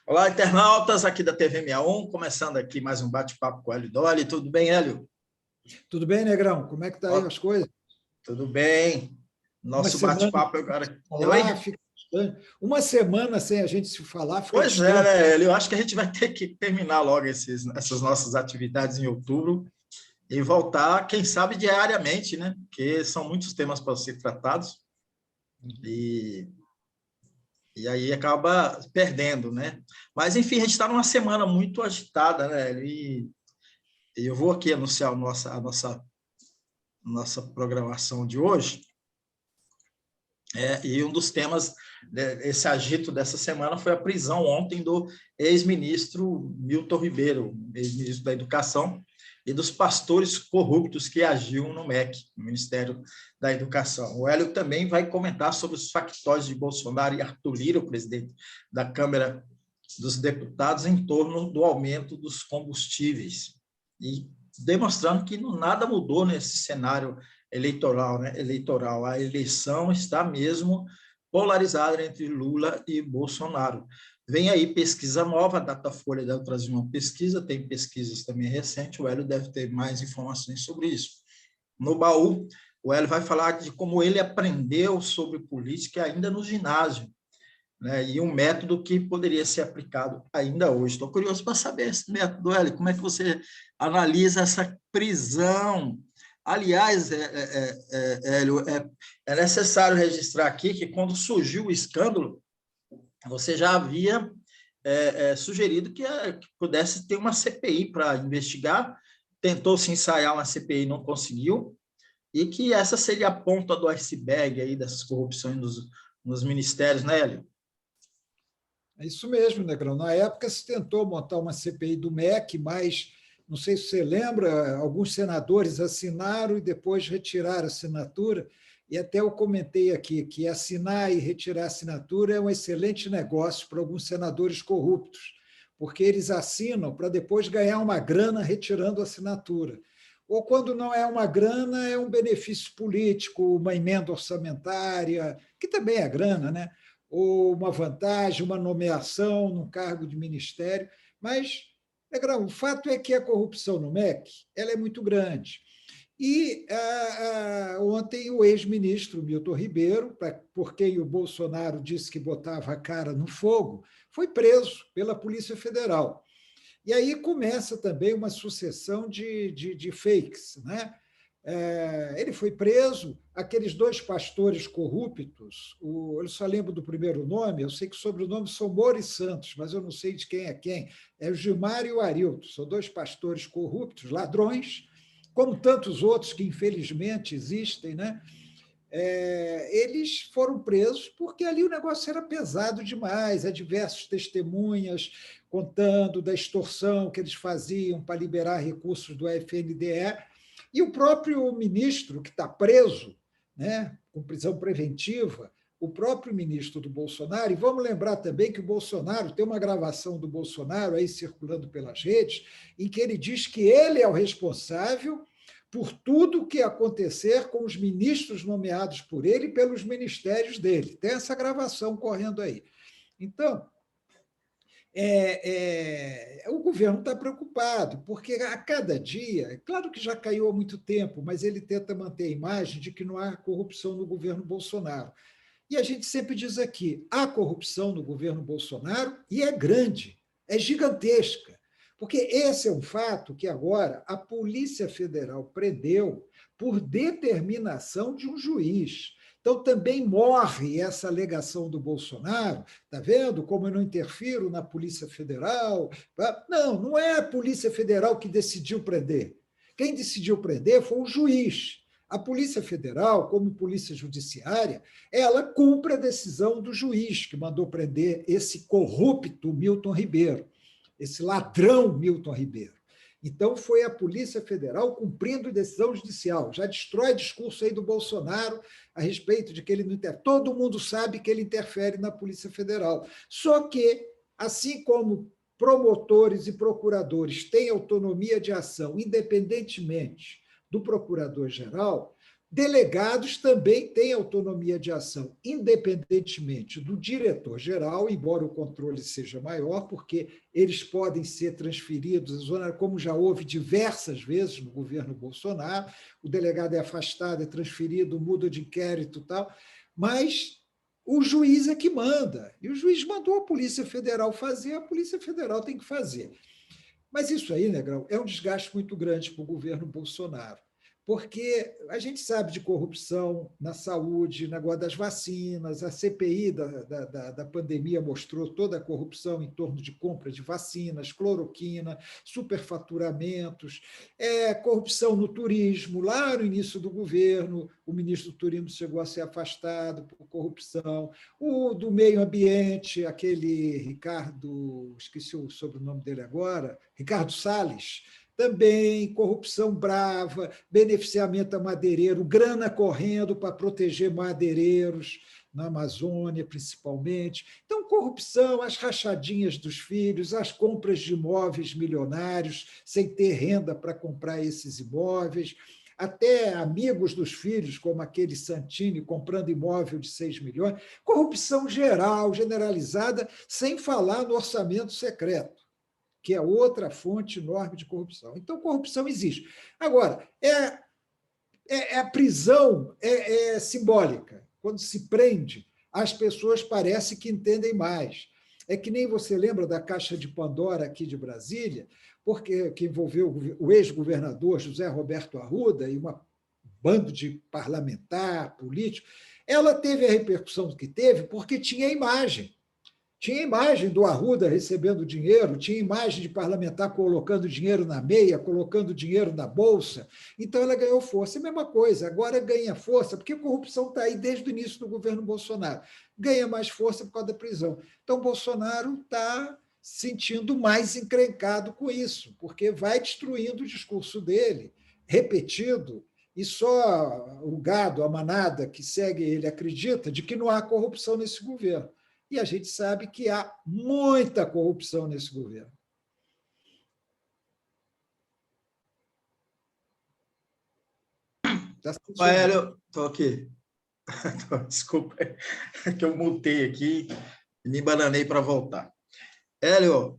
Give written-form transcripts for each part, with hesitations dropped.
Olá, internautas aqui da TV 61, começando aqui mais um bate-papo com o Hélio Dolly. Tudo bem, Hélio? Tudo bem, Negrão? Como é que tá aí Ó, as coisas? tudo bem. Uma Nosso semana sem bate-papo agora. falar, Oi? fica estranho. Uma semana sem a gente se falar, fica Pois é, distante. né, Hélio? Eu acho que a gente vai ter que terminar logo essas nossas atividades em outubro e voltar, quem sabe, diariamente, né? Porque são muitos temas para ser tratados e, e aí acaba perdendo, né? Mas, enfim, a gente está numa semana muito agitada, né, Hélio? E eu vou aqui anunciar a nossa programação de hoje. E um dos temas desse agito dessa semana foi a prisão ontem do ex-ministro Milton Ribeiro, ex-ministro da Educação, e dos pastores corruptos que agiam no MEC, no Ministério da Educação. O Hélio também vai comentar sobre os factóides de Bolsonaro e Arthur Lira, o presidente da Câmara dos Deputados, em torno do aumento dos combustíveis, e demonstrando que nada mudou nesse cenário eleitoral, né? A eleição está mesmo polarizada entre Lula e Bolsonaro. Vem aí pesquisa nova, a Datafolha deve trazer uma pesquisa, tem pesquisas também recentes, o Hélio deve ter mais informações sobre isso. No baú, o Hélio vai falar de como ele aprendeu sobre política ainda no ginásio, né? E um método que poderia ser aplicado ainda hoje. Estou curioso para saber esse método, Hélio, como é que você analisa essa prisão? Aliás, Hélio, é necessário registrar aqui que quando surgiu o escândalo, você já havia sugerido que pudesse ter uma CPI para investigar, tentou se ensaiar uma CPI, não conseguiu, e que essa seria a ponta do iceberg aí dessas corrupções nos ministérios, né, Hélio? É isso mesmo, Negrão. Na época se tentou montar uma CPI do MEC, mas não sei se você lembra, alguns senadores assinaram e depois retiraram a assinatura. E até eu comentei aqui que assinar e retirar a assinatura é um excelente negócio para alguns senadores corruptos, porque eles assinam para depois ganhar uma grana retirando a assinatura. Ou quando não é uma grana, é um benefício político, uma emenda orçamentária, que também é grana, né? Ou uma vantagem, uma nomeação num cargo de ministério. Mas, Negrão, o fato é que a corrupção no MEC ela é muito grande. E ontem o ex-ministro Milton Ribeiro, por quem o Bolsonaro disse que botava a cara no fogo, foi preso pela Polícia Federal. E aí começa também uma sucessão de fakes, né? Ele foi preso, aqueles dois pastores corruptos, eu só lembro do primeiro nome, eu sei que o sobrenome são Moura e Santos, mas eu não sei de quem é quem, é o Gilmar e o Arilton, são dois pastores corruptos, ladrões, como tantos outros que infelizmente existem, né? Eles foram presos porque ali o negócio era pesado demais, há diversas testemunhas contando da extorsão que eles faziam para liberar recursos do FNDE, e o próprio ministro, que está preso, né, com prisão preventiva, o próprio ministro do Bolsonaro, e vamos lembrar também que o Bolsonaro, tem uma gravação do Bolsonaro aí circulando pelas redes, em que ele diz que ele é o responsável por tudo o que acontecer com os ministros nomeados por ele e pelos ministérios dele. Tem essa gravação correndo aí. Então, o governo está preocupado, porque a cada dia, claro que já caiu há muito tempo, mas ele tenta manter a imagem de que não há corrupção no governo Bolsonaro. E a gente sempre diz aqui, há corrupção no governo Bolsonaro e é grande, é gigantesca. Porque esse é um fato que agora a Polícia Federal prendeu por determinação de um juiz. Então, também morre essa alegação do Bolsonaro, está vendo como eu não interfiro na Polícia Federal? Não, não é a Polícia Federal que decidiu prender. Quem decidiu prender foi o juiz. A Polícia Federal, como polícia judiciária, ela cumpre a decisão do juiz que mandou prender esse corrupto Milton Ribeiro, esse ladrão Milton Ribeiro. Então, foi a Polícia Federal cumprindo decisão judicial. Já destrói discurso aí do Bolsonaro a respeito de que ele não interfere. Todo mundo sabe que ele interfere na Polícia Federal. Só que, assim como promotores e procuradores têm autonomia de ação, independentemente do procurador-geral, Delegados também têm autonomia de ação, independentemente do diretor-geral, embora o controle seja maior, porque eles podem ser transferidos, como já houve diversas vezes no governo Bolsonaro, o delegado é afastado, é transferido, muda de inquérito e tal, mas o juiz é que manda, e o juiz mandou a Polícia Federal fazer, a Polícia Federal tem que fazer. Mas isso aí, Negrão, é um desgaste muito grande para o governo Bolsonaro, porque a gente sabe de corrupção na saúde, na negócio das vacinas, a CPI da pandemia mostrou toda a corrupção em torno de compra de vacinas, cloroquina, superfaturamentos, corrupção no turismo. Lá no início do governo, o ministro do Turismo chegou a ser afastado por corrupção. O do meio ambiente, aquele Ricardo, esqueci o sobrenome dele agora, Ricardo Salles, também corrupção brava, beneficiamento a madeireiro, grana correndo para proteger madeireiros, na Amazônia, principalmente. Então, corrupção, as rachadinhas dos filhos, as compras de imóveis milionários, sem ter renda para comprar esses imóveis, até amigos dos filhos, como aquele Santini, comprando imóvel de 6 milhões. Corrupção geral, generalizada, sem falar no orçamento secreto, que é outra fonte enorme de corrupção. Então, corrupção existe. Agora, a prisão é simbólica. Quando se prende, as pessoas parece que entendem mais. É que nem você lembra da Caixa de Pandora aqui de Brasília, porque que envolveu o ex-governador José Roberto Arruda e um bando de parlamentar, político. Ela teve a repercussão que teve porque tinha imagem. Tinha imagem do Arruda recebendo dinheiro, tinha imagem de parlamentar colocando dinheiro na meia, colocando dinheiro na bolsa. Então, ela ganhou força. É a mesma coisa, agora ganha força, porque a corrupção está aí desde o início do governo Bolsonaro. Ganha mais força por causa da prisão. Então, Bolsonaro está se sentindo mais encrencado com isso, porque vai destruindo o discurso dele, repetido, e só o gado, a manada que segue ele acredita de que não há corrupção nesse governo. E a gente sabe que há muita corrupção nesse governo. Hélio, estou aqui. Desculpa, é que eu mutei aqui e me bananei para voltar. Hélio,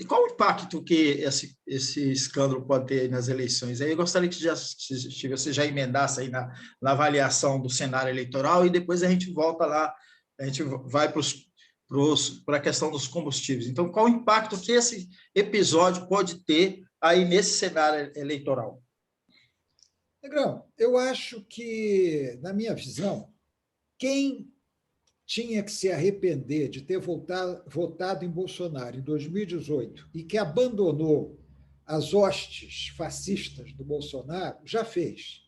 qual o impacto que esse escândalo pode ter nas eleições? Eu gostaria que você já emendasse aí na avaliação do cenário eleitoral e depois a gente volta lá, a gente vai para a questão dos combustíveis. Então, qual o impacto que esse episódio pode ter aí nesse cenário eleitoral? Negrão, eu acho que, na minha visão, quem tinha que se arrepender de ter votado em Bolsonaro em 2018 e que abandonou as hostes fascistas do Bolsonaro, já fez.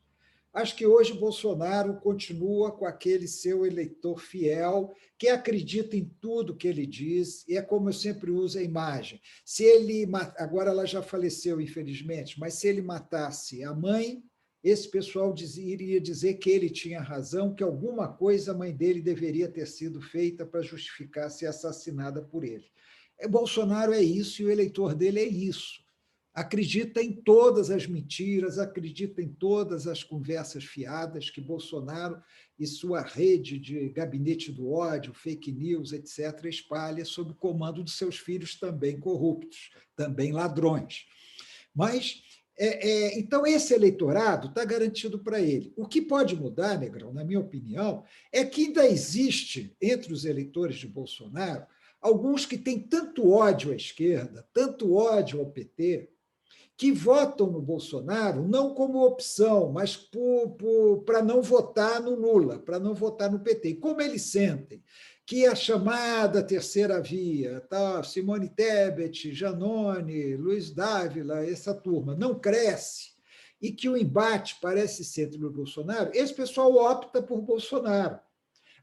Acho que hoje Bolsonaro continua com aquele seu eleitor fiel que acredita em tudo que ele diz, e é como eu sempre uso a imagem. Se ele, agora ela já faleceu, infelizmente, mas se ele matasse a mãe, esse pessoal iria dizer que ele tinha razão, que alguma coisa a mãe dele deveria ter sido feita para justificar ser assassinada por ele. Bolsonaro é isso e o eleitor dele é isso. Acredita em todas as mentiras, acredita em todas as conversas fiadas que Bolsonaro e sua rede de gabinete do ódio, fake news, etc., espalha sob o comando de seus filhos também corruptos, também ladrões. Mas, então, esse eleitorado está garantido para ele. O que pode mudar, Negrão, na minha opinião, é que ainda existe, entre os eleitores de Bolsonaro, alguns que têm tanto ódio à esquerda, tanto ódio ao PT, que votam no Bolsonaro não como opção, mas para não votar no Lula, para não votar no PT. E como eles sentem que a chamada terceira via, tá, Simone Tebet, Janone, Luiz Dávila, essa turma, não cresce, e que o embate parece ser entre o Bolsonaro, esse pessoal opta por Bolsonaro.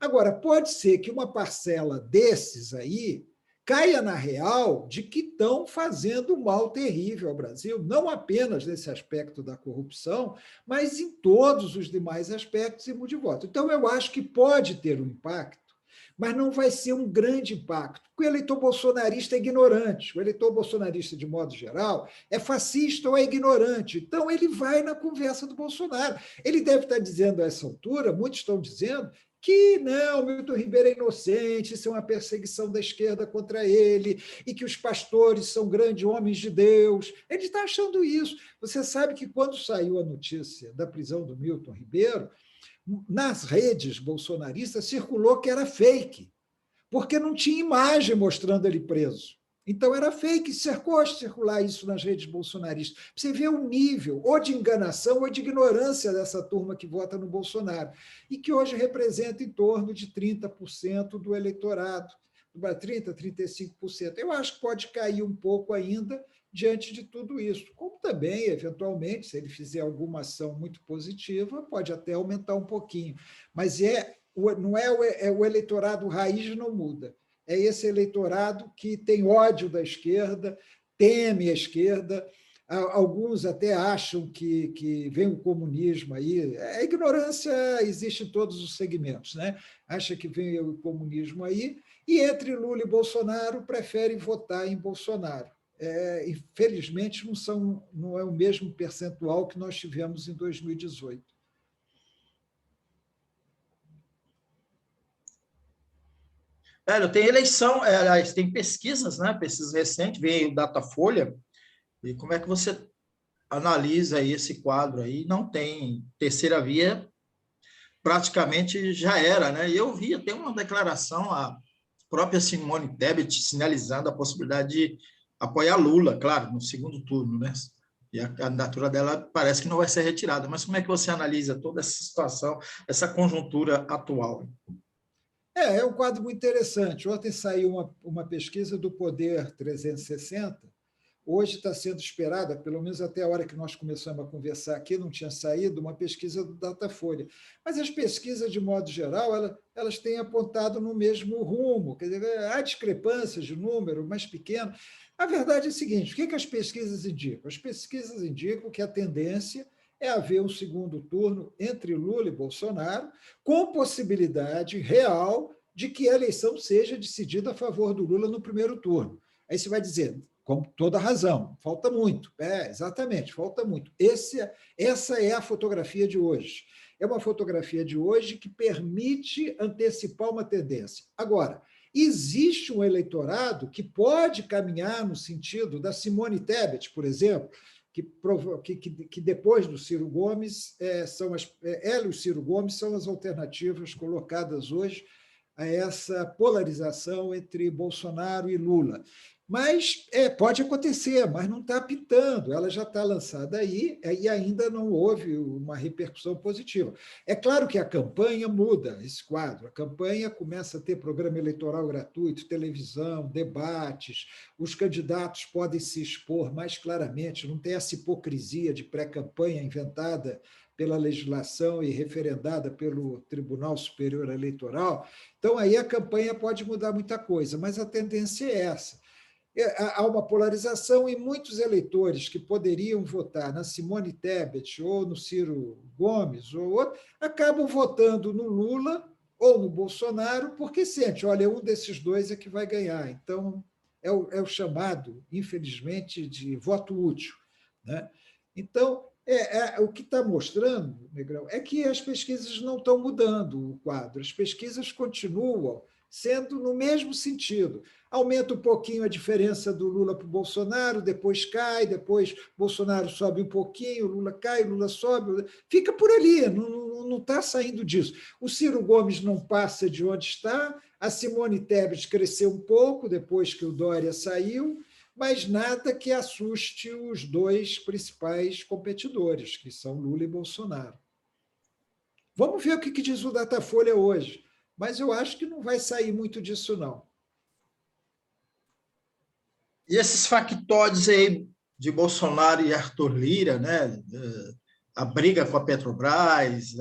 Agora, pode ser que uma parcela desses aí caia na real de que estão fazendo um mal terrível ao Brasil, não apenas nesse aspecto da corrupção, mas em todos os demais aspectos e de voto. Então, eu acho que pode ter um impacto, mas não vai ser um grande impacto, porque o eleitor bolsonarista é ignorante. O eleitor bolsonarista, de modo geral, é fascista ou é ignorante. Então, ele vai na conversa do Bolsonaro. Ele deve estar dizendo a essa altura, muitos estão dizendo, que não, Milton Ribeiro é inocente, isso é uma perseguição da esquerda contra ele, e que os pastores são grandes homens de Deus. Ele está achando isso. Você sabe que quando saiu a notícia da prisão do Milton Ribeiro, nas redes bolsonaristas circulou que era fake, porque não tinha imagem mostrando ele preso. Então, era fake, cercou de circular isso nas redes bolsonaristas. Você vê o nível, ou de enganação, ou de ignorância dessa turma que vota no Bolsonaro, e que hoje representa em torno de 30% do eleitorado, 30%, 35%. Eu acho que pode cair um pouco ainda diante de tudo isso. Como também, eventualmente, se ele fizer alguma ação muito positiva, pode até aumentar um pouquinho. Mas não é o eleitorado raiz não muda. É esse eleitorado que tem ódio da esquerda, teme a esquerda, alguns até acham que vem o comunismo aí. A ignorância existe em todos os segmentos, né? Acha que vem o comunismo aí, e entre Lula e Bolsonaro preferem votar em Bolsonaro. Infelizmente, não é o mesmo percentual que nós tivemos em 2018. Tem eleição, tem pesquisas, né? Pesquisas recentes, veio o Datafolha, e como é que você analisa aí esse quadro aí? Não tem terceira via, praticamente já era, né? E eu vi até uma declaração, a própria Simone Tebet sinalizando a possibilidade de apoiar Lula, claro, no segundo turno, né? E a candidatura dela parece que não vai ser retirada. Mas como é que você analisa toda essa situação, essa conjuntura atual? É um quadro muito interessante. Ontem saiu uma pesquisa do Poder 360. Hoje está sendo esperada, pelo menos até a hora que nós começamos a conversar aqui, não tinha saído, uma pesquisa do Datafolha. Mas as pesquisas, de modo geral, elas têm apontado no mesmo rumo. Quer dizer, há discrepâncias de número mais pequeno. A verdade é a seguinte: o que as pesquisas indicam? As pesquisas indicam que a tendência é haver um segundo turno entre Lula e Bolsonaro, com possibilidade real de que a eleição seja decidida a favor do Lula no primeiro turno. Aí você vai dizer, com toda razão, falta muito. Exatamente, falta muito. Essa é a fotografia de hoje. É uma fotografia de hoje que permite antecipar uma tendência. Agora, existe um eleitorado que pode caminhar no sentido da Simone Tebet, por exemplo, que depois do Ciro Gomes, ela e o Ciro Gomes são as alternativas colocadas hoje a essa polarização entre Bolsonaro e Lula. Mas pode acontecer, mas não está pintando, ela já está lançada aí e ainda não houve uma repercussão positiva. É claro que a campanha muda esse quadro, a campanha começa a ter programa eleitoral gratuito, televisão, debates, os candidatos podem se expor mais claramente, não tem essa hipocrisia de pré-campanha inventada pela legislação e referendada pelo Tribunal Superior Eleitoral. Então, aí a campanha pode mudar muita coisa, mas a tendência é essa. Há uma polarização e muitos eleitores que poderiam votar na Simone Tebet ou no Ciro Gomes ou outro, acabam votando no Lula ou no Bolsonaro porque sente, olha, um desses dois é que vai ganhar. Então, é o chamado, infelizmente, de voto útil, né? Então, o que está mostrando, Negrão, é que as pesquisas não estão mudando o quadro, as pesquisas continuam sendo no mesmo sentido. Aumenta um pouquinho a diferença do Lula para o Bolsonaro, depois cai, depois Bolsonaro sobe um pouquinho, Lula cai, Lula sobe, fica por ali, não está saindo disso. O Ciro Gomes não passa de onde está, a Simone Tebet cresceu um pouco depois que o Dória saiu, mas nada que assuste os dois principais competidores, que são Lula e Bolsonaro. Vamos ver o que diz o Datafolha hoje, mas eu acho que não vai sair muito disso, não. E esses factóides aí de Bolsonaro e Arthur Lira, né? A briga com a Petrobras,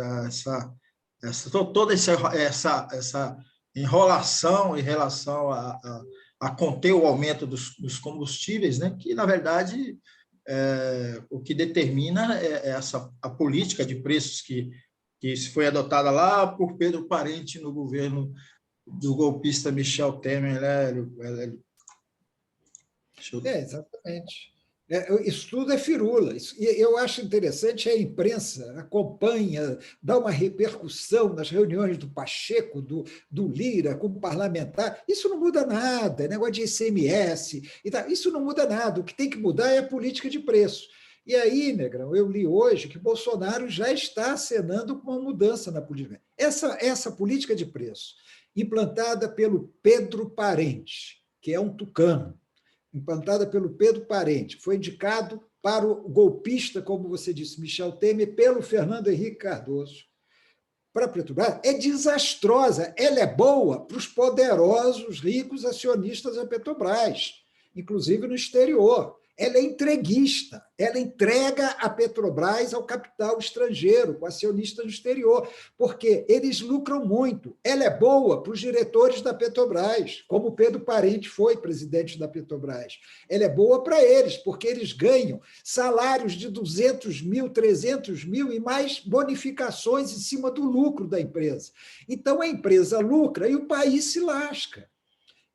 toda essa enrolação em relação a conter o aumento dos combustíveis, né? Que, na verdade, o que determina a política de preços que foi adotada lá por Pedro Parente no governo do golpista Michel Temer, né? Exatamente. Isso tudo é firula. E eu acho interessante a imprensa acompanha, dá uma repercussão nas reuniões do Pacheco, do Lira, com o parlamentar. Isso não muda nada, é negócio de ICMS. E tal. Isso não muda nada. O que tem que mudar é a política de preço. E aí, Negrão, eu li hoje que Bolsonaro já está acenando com uma mudança na política. Essa política de preço, implantada pelo Pedro Parente, que é um tucano, implantada pelo Pedro Parente, foi indicado para o golpista, como você disse, Michel Temer, pelo Fernando Henrique Cardoso, para a Petrobras, é desastrosa. Ela é boa para os poderosos, ricos acionistas da Petrobras, inclusive no exterior. Ela é entreguista, ela entrega a Petrobras ao capital estrangeiro, com acionistas no exterior, porque eles lucram muito. Ela é boa para os diretores da Petrobras, como o Pedro Parente foi presidente da Petrobras. Ela é boa para eles, porque eles ganham salários de 200 mil, 300 mil e mais bonificações em cima do lucro da empresa. Então, a empresa lucra e o país se lasca.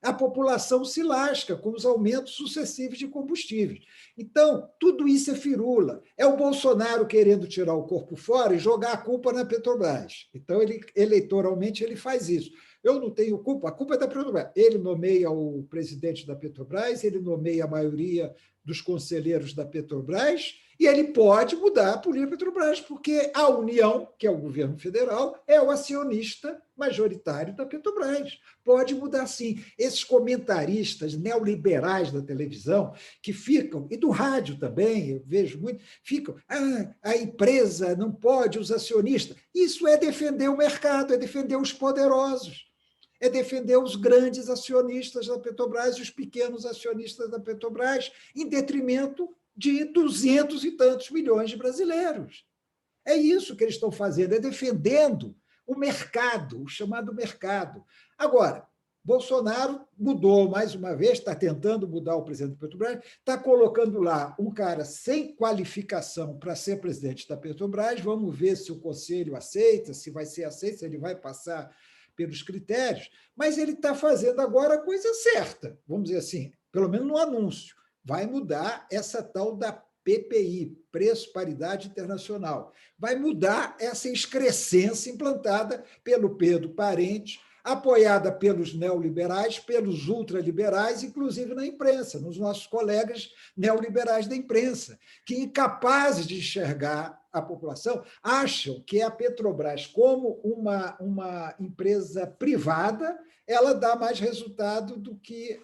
A população se lasca com os aumentos sucessivos de combustíveis. Então, tudo isso é firula. É o Bolsonaro querendo tirar o corpo fora e jogar a culpa na Petrobras. Então, eleitoralmente, ele faz isso. Eu não tenho culpa, a culpa é da Petrobras. Ele nomeia o presidente da Petrobras, ele nomeia a maioria dos conselheiros da Petrobras, e ele pode mudar a política da Petrobras, porque a União, que é o governo federal, é o acionista majoritário da Petrobras. Pode mudar sim. Esses comentaristas neoliberais da televisão que ficam, e do rádio também, eu vejo muito, ficam, a empresa não pode, os acionistas. Isso é defender o mercado, é defender os poderosos, é defender os grandes acionistas da Petrobras e os pequenos acionistas da Petrobras, em detrimento de 200 e tantos milhões de brasileiros. É isso que eles estão fazendo, é defendendo o mercado, o chamado mercado. Agora, Bolsonaro mudou mais uma vez, está tentando mudar o presidente da Petrobras, está colocando lá um cara sem qualificação para ser presidente da Petrobras. Vamos ver se o conselho aceita, se vai ser aceito, se ele vai passar pelos critérios, mas ele está fazendo agora a coisa certa, vamos dizer assim, pelo menos no anúncio. Vai mudar essa tal da PPI, Preço Paridade Internacional. Vai mudar essa excrescência implantada pelo Pedro Parente, apoiada pelos neoliberais, pelos ultraliberais, inclusive na imprensa, nos nossos colegas neoliberais da imprensa, que, incapazes de enxergar a população, acham que a Petrobras, como uma empresa privada, ela dá mais resultado do que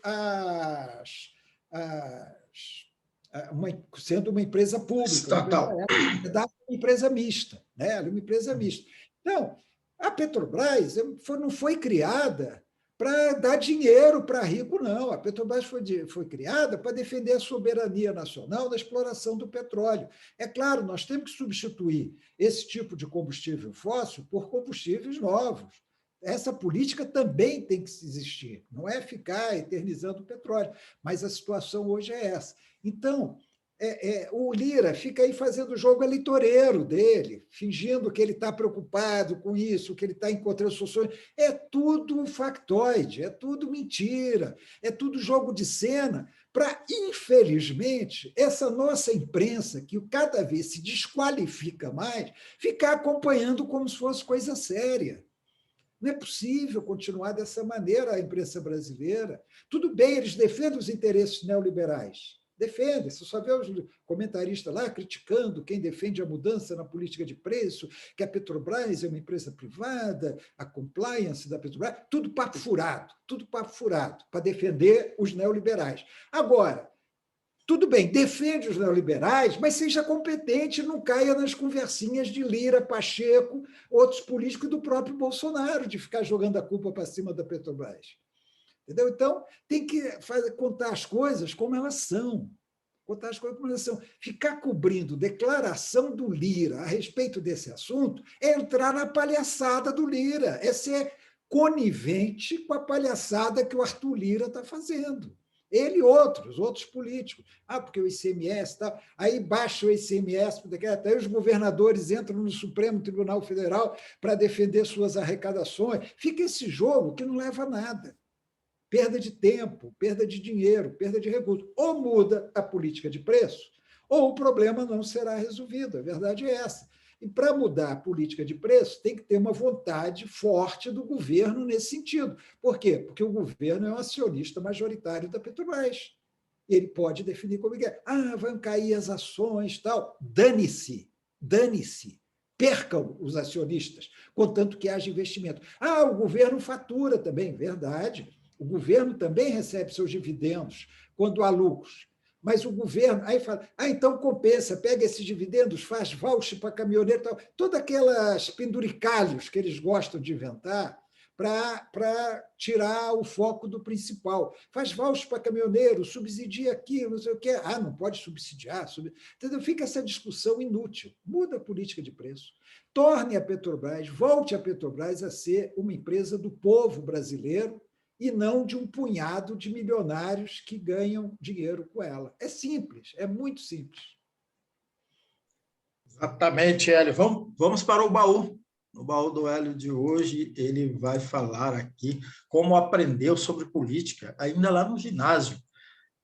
sendo uma empresa pública, estatal. Uma empresa mista, né? Uma empresa mista. Então, a Petrobras não foi criada para dar dinheiro para rico, não. A Petrobras foi criada para defender a soberania nacional da exploração do petróleo. É claro, nós temos que substituir esse tipo de combustível fóssil por combustíveis novos. Essa política também tem que existir, não é ficar eternizando o petróleo, mas a situação hoje é essa. Então, o Lira fica aí fazendo o jogo eleitoreiro dele, fingindo que ele está preocupado com isso, que ele está encontrando soluções. É tudo factoide, é tudo mentira, é tudo jogo de cena para, infelizmente, essa nossa imprensa, que cada vez se desqualifica mais, ficar acompanhando como se fosse coisa séria. Não é possível continuar dessa maneira a imprensa brasileira. Tudo bem, eles defendem os interesses neoliberais. Defendem. Você só vê os comentaristas lá criticando quem defende a mudança na política de preço, que a Petrobras é uma empresa privada, a compliance da Petrobras, tudo papo furado, para defender os neoliberais. Agora, tudo bem, defende os neoliberais, mas seja competente, não caia nas conversinhas de Lira, Pacheco, outros políticos do próprio Bolsonaro, de ficar jogando a culpa para cima da Petrobras. Entendeu? Então, tem que contar as coisas como elas são. Contar as coisas como elas são. Ficar cobrindo declaração do Lira a respeito desse assunto é entrar na palhaçada do Lira, é ser conivente com a palhaçada que o Arthur Lira está fazendo. Ele e outros políticos. Porque o ICMS e tal. Aí baixa o ICMS, até os governadores entram no Supremo Tribunal Federal para defender suas arrecadações. Fica esse jogo que não leva a nada. Perda de tempo, perda de dinheiro, perda de recursos. Ou muda a política de preço, ou o problema não será resolvido. A verdade é essa. E para mudar a política de preço, tem que ter uma vontade forte do governo nesse sentido. Por quê? Porque o governo é um acionista majoritário da Petrobras. Ele pode definir como é. Vão cair as ações, tal. Dane-se, dane-se. Percam os acionistas, contanto que haja investimento. O governo fatura também, verdade. O governo também recebe seus dividendos quando há lucros. Mas o governo aí fala, então compensa, pega esses dividendos, faz voucher para caminhoneiro, tal, todas aquelas penduricalhos que eles gostam de inventar para tirar o foco do principal. Faz voucher para caminhoneiro, subsidia aquilo, não sei o quê. Não pode subsidiar. Entendeu? Fica essa discussão inútil. Muda a política de preço. Torne a Petrobras, volte a Petrobras a ser uma empresa do povo brasileiro, e não de um punhado de milionários que ganham dinheiro com ela. É simples, é muito simples. Exatamente, Hélio. Vamos para o baú. No baú do Hélio de hoje, ele vai falar aqui como aprendeu sobre política, ainda lá no ginásio,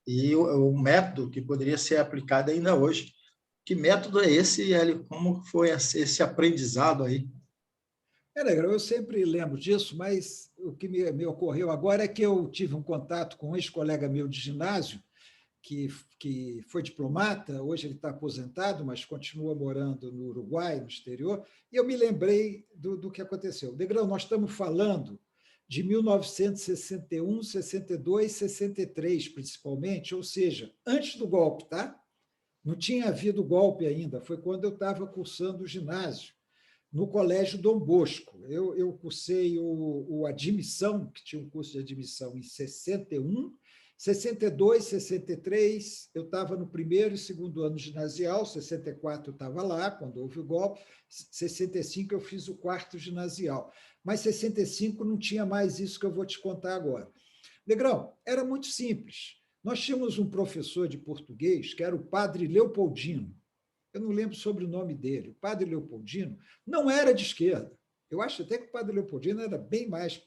e o método que poderia ser aplicado ainda hoje. Que método é esse, Hélio? Como foi esse aprendizado aí? Eu sempre lembro disso, mas o que me ocorreu agora é que eu tive um contato com um ex-colega meu de ginásio, que foi diplomata, hoje ele está aposentado, mas continua morando no Uruguai, no exterior, e eu me lembrei do que aconteceu. Negrão, nós estamos falando de 1961, 62, 63, principalmente, ou seja, antes do golpe, tá? Não tinha havido golpe ainda, foi quando eu estava cursando o ginásio, no Colégio Dom Bosco. Eu cursei o admissão, que tinha um curso de admissão em 61, 62, 63, eu estava no primeiro e segundo ano ginasial, 64 eu estava lá, quando houve o golpe, 65 eu fiz o quarto ginasial, mas 65 não tinha mais isso que eu vou te contar agora. Negrão, era muito simples. Nós tínhamos um professor de português, que era o padre Leopoldino, eu não lembro sobre o sobrenome dele, o padre Leopoldino, não era de esquerda. Eu acho até que o padre Leopoldino era bem mais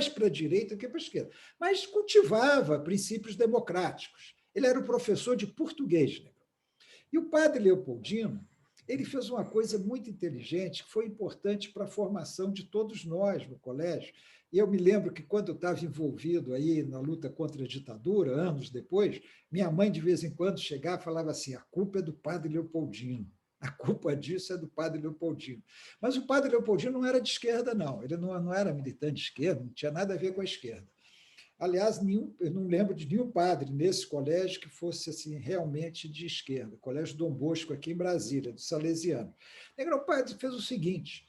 para a direita que para a esquerda, mas cultivava princípios democráticos. Ele era o professor de português. Né? E o padre Leopoldino, ele fez uma coisa muito inteligente, que foi importante para a formação de todos nós no colégio. E eu me lembro que, quando eu estava envolvido aí na luta contra a ditadura, anos depois, minha mãe, de vez em quando, chegava e falava assim, a culpa é do padre Leopoldino. A culpa disso é do padre Leopoldino. Mas o padre Leopoldino não era de esquerda, não. Ele não era militante de esquerda, não tinha nada a ver com a esquerda. Aliás, eu não lembro de nenhum padre nesse colégio que fosse assim realmente de esquerda. Colégio Dom Bosco, aqui em Brasília, do Salesiano. O padre fez o seguinte,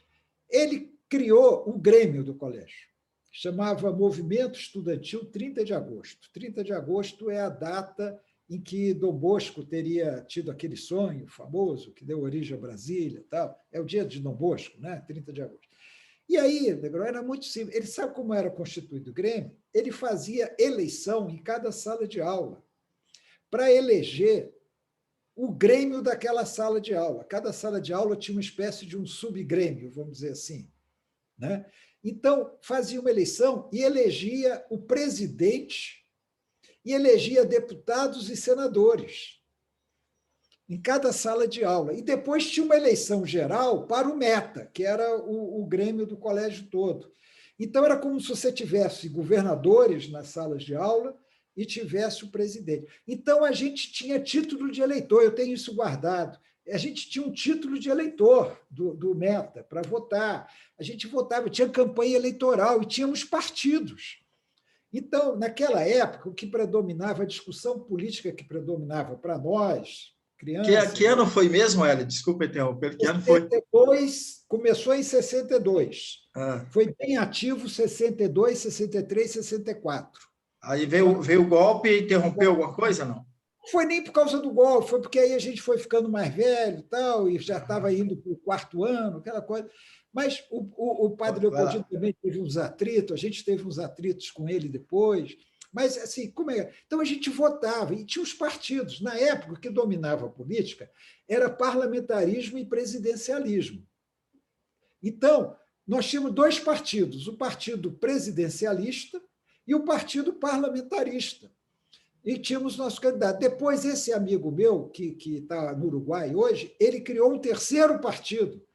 ele criou um grêmio do colégio, chamava Movimento Estudantil 30 de Agosto. 30 de agosto é a data em que Dom Bosco teria tido aquele sonho famoso que deu origem a Brasília. Tal. É o dia de Dom Bosco, né? 30 de agosto. E aí, Negrão, era muito simples. Ele sabe como era constituído o Grêmio? Ele fazia eleição em cada sala de aula para eleger o Grêmio daquela sala de aula. Cada sala de aula tinha uma espécie de um subgrêmio, vamos dizer assim. Né? Então, fazia uma eleição e elegia o presidente e elegia deputados e senadores em cada sala de aula. E depois tinha uma eleição geral para o META, que era o grêmio do colégio todo. Então, era como se você tivesse governadores nas salas de aula e tivesse o presidente. Então, a gente tinha título de eleitor, eu tenho isso guardado. A gente tinha um título de eleitor do META para votar. A gente votava, tinha campanha eleitoral e tínhamos partidos. Então, naquela época, o que predominava, a discussão política que predominava para nós, crianças... Que ano foi mesmo, Hélio? Desculpa interromper, que ano foi? 62, começou em 62. Ah. Foi bem ativo 62, 63, 64. Aí veio o golpe e interrompeu alguma coisa, não? Não foi nem por causa do golpe, foi porque aí a gente foi ficando mais velho tal, e já estava indo para o quarto ano, aquela coisa. Mas o padre Leopoldino também teve uns atritos, a gente teve uns atritos com ele depois, Mas, assim, como é? Então, a gente votava, e tinha os partidos. Na época, o que dominava a política era parlamentarismo e presidencialismo. Então, nós tínhamos dois partidos, o partido presidencialista e o partido parlamentarista. E tínhamos nosso candidato. Depois, esse amigo meu, que está no Uruguai hoje, ele criou um terceiro partido,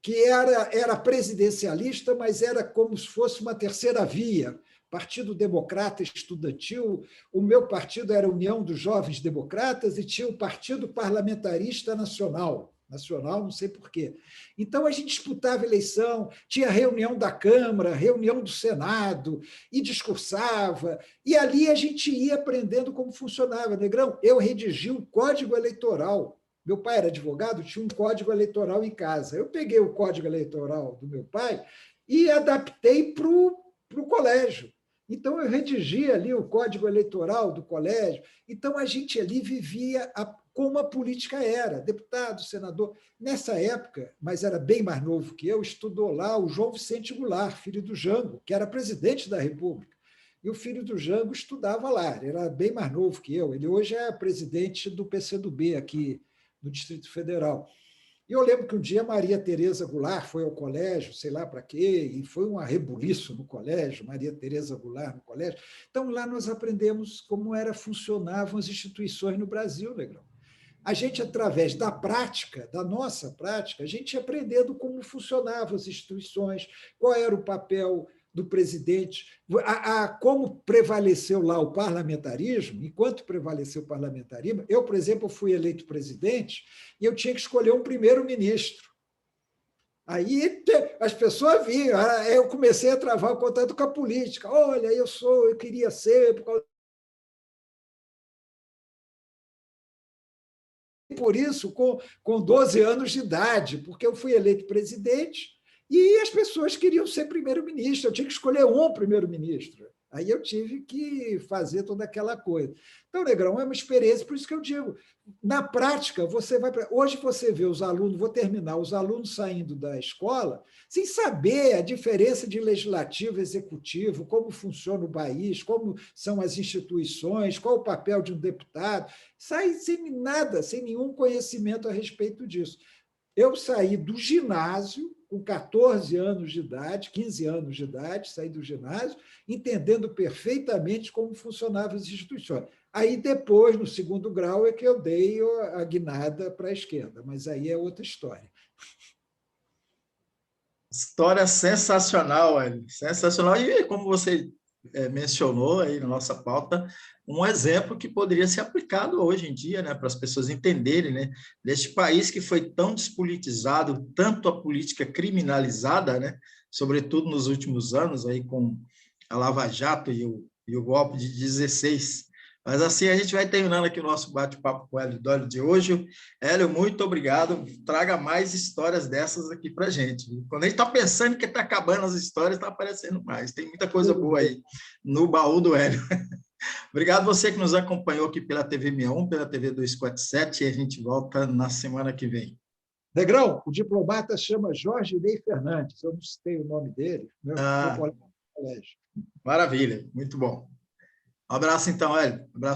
que era presidencialista, mas era como se fosse uma terceira via, Partido Democrata Estudantil. O meu partido era a União dos Jovens Democratas e tinha o Partido Parlamentarista Nacional. Nacional, não sei por quê. Então, a gente disputava eleição, tinha reunião da Câmara, reunião do Senado, e discursava, e ali a gente ia aprendendo como funcionava. Negrão, eu redigi o Código Eleitoral. Meu pai era advogado, tinha um código eleitoral em casa. Eu peguei o código eleitoral do meu pai e adaptei para o colégio. Então, eu redigi ali o código eleitoral do colégio. Então, a gente ali vivia como a política era, deputado, senador. Nessa época, mas era bem mais novo que eu, estudou lá o João Vicente Goulart, filho do Jango, que era presidente da República. E o filho do Jango estudava lá, ele era bem mais novo que eu. Ele hoje é presidente do PCdoB aqui no Distrito Federal. E eu lembro que um dia Maria Tereza Goulart foi ao colégio, sei lá para quê, e foi um arrebuliço no colégio, Maria Tereza Goulart no colégio. Então, lá nós aprendemos como funcionavam as instituições no Brasil, Negrão. A gente, através da prática, da nossa prática, a gente ia aprendendo como funcionavam as instituições, qual era o papel do presidente, como prevaleceu lá o parlamentarismo. Enquanto prevaleceu o parlamentarismo, eu, por exemplo, fui eleito presidente e eu tinha que escolher um primeiro-ministro. Aí as pessoas viam, eu comecei a travar o contato com a política. Olha, eu queria ser, por isso, com 12 anos de idade, porque eu fui eleito presidente e as pessoas queriam ser primeiro-ministro, eu tinha que escolher um primeiro-ministro. Aí eu tive que fazer toda aquela coisa. Então, Negrão, é uma experiência, por isso que eu digo, na prática, hoje você vê os alunos, vou terminar, os alunos saindo da escola sem saber a diferença de legislativo e executivo, como funciona o país, como são as instituições, qual o papel de um deputado, saem sem nada, sem nenhum conhecimento a respeito disso. Eu saí do ginásio, com 14 anos de idade, 15 anos de idade, saí do ginásio, entendendo perfeitamente como funcionavam as instituições. Aí, depois, no segundo grau, é que eu dei a guinada para a esquerda, mas aí é outra história. História sensacional, Hélio, sensacional. E como você mencionou aí na nossa pauta, um exemplo que poderia ser aplicado hoje em dia, né, para as pessoas entenderem, né, deste país que foi tão despolitizado, tanto a política criminalizada, né, sobretudo nos últimos anos, aí com a Lava Jato e o golpe de 16. Mas assim a gente vai terminando aqui o nosso bate-papo com o Hélio Dório de hoje. Hélio, muito obrigado. Traga mais histórias dessas aqui para a gente. Quando a gente está pensando que está acabando as histórias, está aparecendo mais. Tem muita coisa boa aí no baú do Hélio. Obrigado você que nos acompanhou aqui pela TV 61, pela TV 247, e a gente volta na semana que vem. Negrão, o diplomata chama Jorge Ney Fernandes, eu não citei o nome dele, meu colega do colégio. Maravilha, muito bom. Um abraço então, Hélio. Um abraço.